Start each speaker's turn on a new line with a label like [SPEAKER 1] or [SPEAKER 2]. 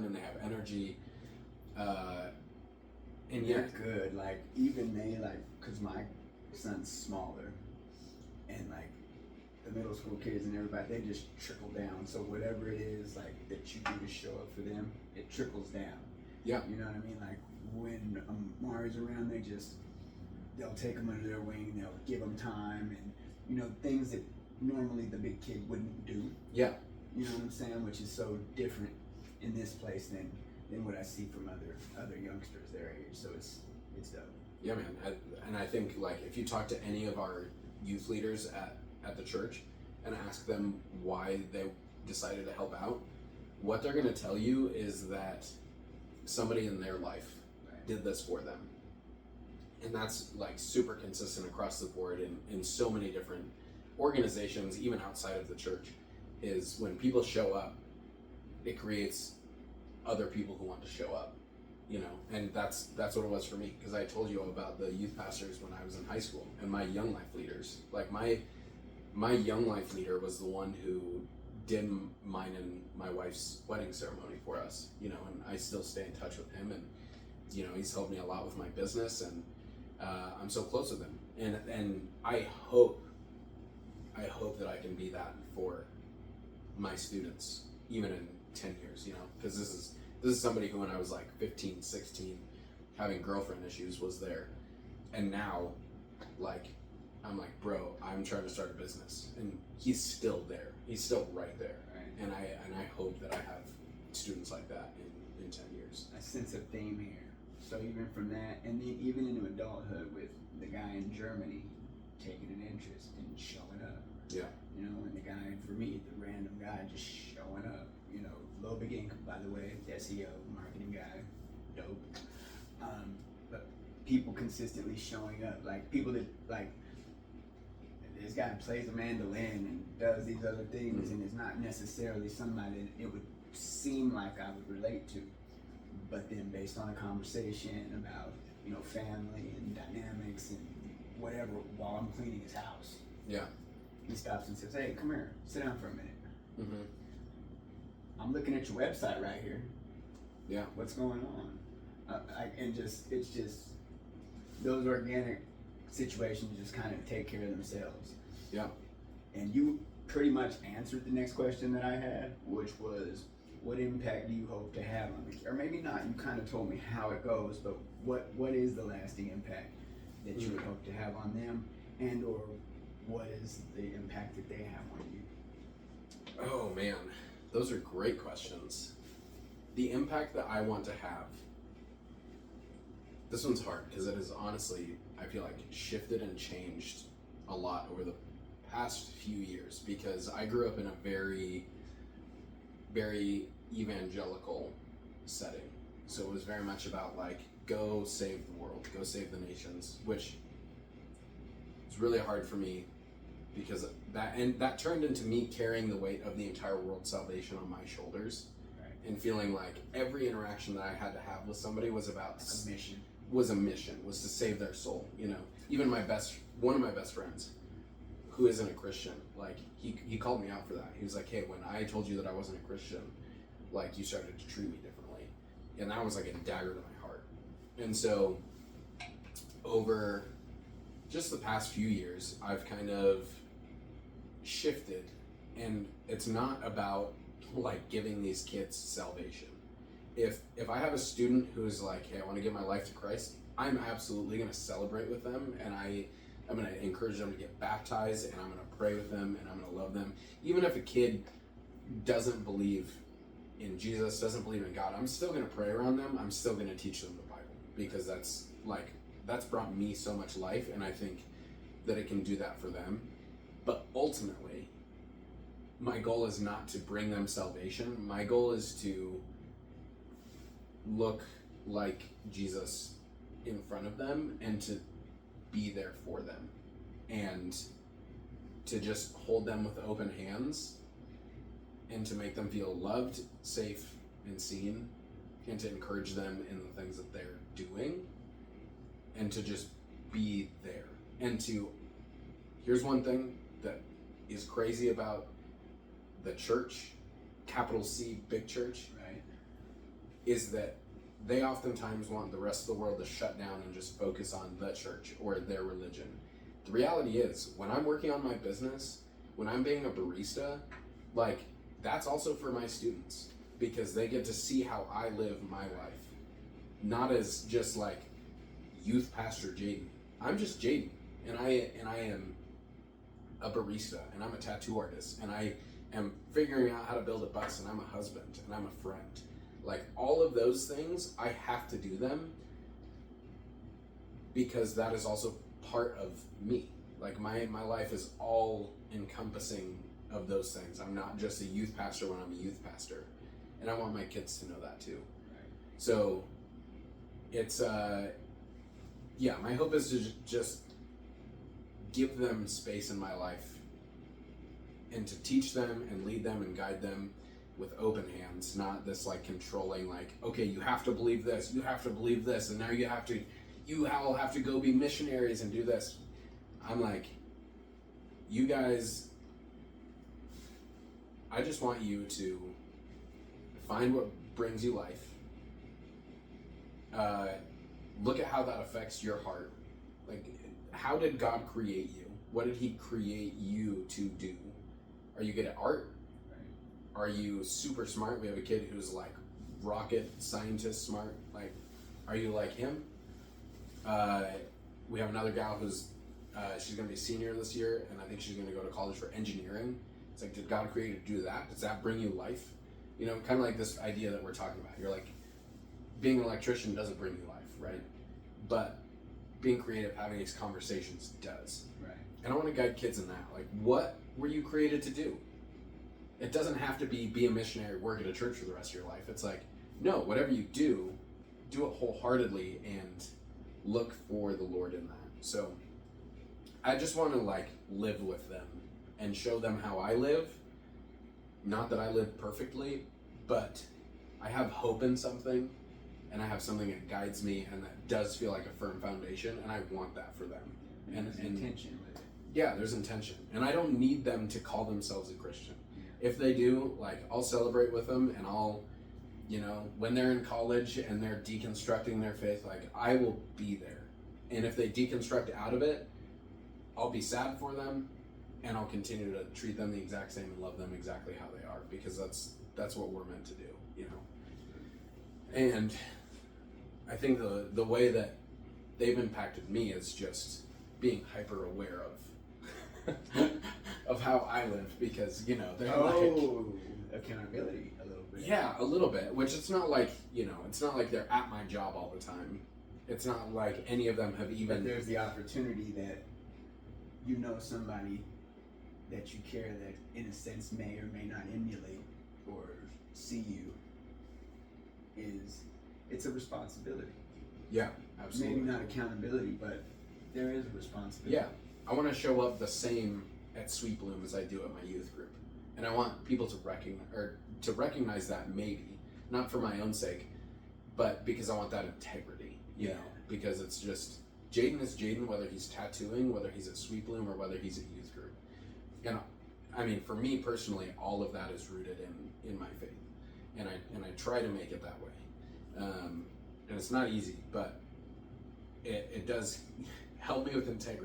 [SPEAKER 1] and they have energy, uh, and
[SPEAKER 2] They're
[SPEAKER 1] yet,
[SPEAKER 2] good. Like even they like, cause my son's smaller, and like the middle school kids and everybody, they just trickle down. So whatever it is like that you do to show up for them, it trickles down.
[SPEAKER 1] yeah,
[SPEAKER 2] You know what I mean? Like when Mari's around, they'll take him under their wing. They'll give him time, and things that normally the big kid wouldn't do.
[SPEAKER 1] yeah,
[SPEAKER 2] You know what I'm saying? Which is so different in this place than what I see from other youngsters their age. So it's dope.
[SPEAKER 1] yeah, man. And I think like if you talk to any of our youth leaders at the church and ask them why they decided to help out, what they're going to tell you is that somebody in their life did this for them. And that's like super consistent across the board in so many different organizations, even outside of the church, is when people show up, it creates other people who want to show up, and that's what it was for me, because I told you about the youth pastors when I was in high school, and my young life leaders. Like my young life leader was the one who did mine and my wife's wedding ceremony for us, and I still stay in touch with him, and he's helped me a lot with my business, and I'm so close with him, and I hope that I can be that for my students even in 10 years, because this is somebody who when I was like 15, 16, having girlfriend issues was there, and now like I'm like, bro, I'm trying to start a business, and he's still there, he's still right there,
[SPEAKER 2] Right.
[SPEAKER 1] and I hope that I have students like that in 10 years.
[SPEAKER 2] I sense a theme here. So even from that, and then even into adulthood with the guy in Germany taking an interest in showing up.
[SPEAKER 1] Yeah.
[SPEAKER 2] And the guy, for me, the random guy just showing up. Low big income, by the way, SEO, marketing guy, dope. But people consistently showing up, like people that, like, this guy plays a mandolin and does these other things, and is not necessarily somebody that it would seem like I would relate to. But then based on a conversation about, family and dynamics and whatever, while I'm cleaning his house,
[SPEAKER 1] Yeah.
[SPEAKER 2] he stops and says, "Hey, come here, sit down for a minute.
[SPEAKER 1] Mm-hmm.
[SPEAKER 2] I'm looking at your website right here.
[SPEAKER 1] Yeah.
[SPEAKER 2] What's going on?" It's just those organic situations just kind of take care of themselves.
[SPEAKER 1] Yeah.
[SPEAKER 2] And you pretty much answered the next question that I had, which was, what impact do you hope to have on the kid? Or maybe not, you kind of told me how it goes, but what is the lasting impact that you would hope to have on them, and or what is the impact that they have on you?
[SPEAKER 1] Oh man, those are great questions. The impact that I want to have, this one's hard because it is honestly, I feel like, shifted and changed a lot over the past few years, because I grew up in a very, very evangelical setting. So it was very much about like, go save the world, go save the nations, which is really hard for me, because that turned into me carrying the weight of the entire world's salvation on my shoulders.
[SPEAKER 2] Right.
[SPEAKER 1] And feeling like every interaction that I had to have with somebody was about
[SPEAKER 2] A mission.
[SPEAKER 1] was to save their soul. Even one of my best friends, who isn't a Christian, like he called me out for that. He was like, "Hey, when I told you that I wasn't a Christian, like you started to treat me differently," and that was like a dagger to my heart. And so, over just the past few years, I've kind of shifted, and it's not about like giving these kids salvation. If I have a student who's like, "Hey, I want to give my life to Christ," I'm absolutely going to celebrate with them, and I'm going to encourage them to get baptized, and I'm going to pray with them, and I'm going to love them. Even if a kid doesn't believe in Jesus, doesn't believe in God, I'm still going to pray around them. I'm still going to teach them the Bible, because that's brought me so much life, and I think that it can do that for them. But ultimately, my goal is not to bring them salvation. My goal is to look like Jesus in front of them, and to be there for them, and to just hold them with open hands, and to make them feel loved, safe, and seen, and to encourage them in the things that they're doing, and to just be there. And here's one thing that is crazy about the church, capital C, big church.
[SPEAKER 2] Right.
[SPEAKER 1] is that they oftentimes want the rest of the world to shut down and just focus on the church or their religion. The reality is, when I'm working on my business, when I'm being a barista, like, that's also for my students, because they get to see how I live my life. Not as just like youth pastor Jadon. I'm just Jadon, and I am a barista, and I'm a tattoo artist, and I am figuring out how to build a bus, and I'm a husband, and I'm a friend. Like, all of those things, I have to do them because that is also part of me. Like, my life is all encompassing of those things. I'm not just a youth pastor when I'm a youth pastor, and I want my kids to know that too. So it's my hope is to just give them space in my life and to teach them and lead them and guide them with open hands, not this like controlling, like, okay, you have to believe this, and now you all have to go be missionaries and do this. I'm like, you guys, I just want you to find what brings you life. Look at how that affects your heart. Like, how did God create you? What did He create you to do? Are you good at art? Are you super smart? We have a kid who's like rocket scientist smart. Like, are you like him? We have another gal who's she's gonna be a senior this year, and I think she's gonna go to college for engineering. It's like, did God create you to do that? Does that bring you life? You know, kind of like this idea that we're talking about. You're like, being an electrician doesn't bring you life, right? But being creative, having these conversations does.
[SPEAKER 2] Right.
[SPEAKER 1] And I want to guide kids in that. Like, what were you created to do? It doesn't have to be a missionary, work at a church for the rest of your life. It's like, no, whatever you do it wholeheartedly and look for the Lord in that. So I just want to like live with them and show them how I live. Not that I live perfectly, but I have hope in something, and I have something that guides me and that does feel like a firm foundation, and I want that for them.
[SPEAKER 2] And there's intention with it.
[SPEAKER 1] Yeah, there's intention. And I don't need them to call themselves a Christian. If they do, like, I'll celebrate with them, and I'll, you know, when they're in college and they're deconstructing their faith, like, I will be there. And if they deconstruct out of it, I'll be sad for them, and I'll continue to treat them the exact same and love them exactly how they are, because that's what we're meant to do, you know. And I think the way that they've impacted me is just being hyper aware of how I live, because, you know, they're
[SPEAKER 2] accountability a little bit.
[SPEAKER 1] Yeah, a little bit, which it's not like, you know, it's not like they're at my job all the time. It's not like any of them have even...
[SPEAKER 2] But there's the opportunity that you know somebody that you care that in a sense may or may not emulate or see you it's a responsibility.
[SPEAKER 1] Yeah, absolutely.
[SPEAKER 2] Maybe not accountability, but there is a responsibility.
[SPEAKER 1] Yeah, I want to show up the same at Sweet Bloom as I do at my youth group, and I want people to recognize that, maybe not for my own sake, but because I want that integrity. You know, because it's just Jadon is Jadon, whether he's tattooing, whether he's at Sweet Bloom, or whether he's at youth group. And I mean, for me personally, all of that is rooted in my faith, and I try to make it that way. And it's not easy, but it does help me with integrity.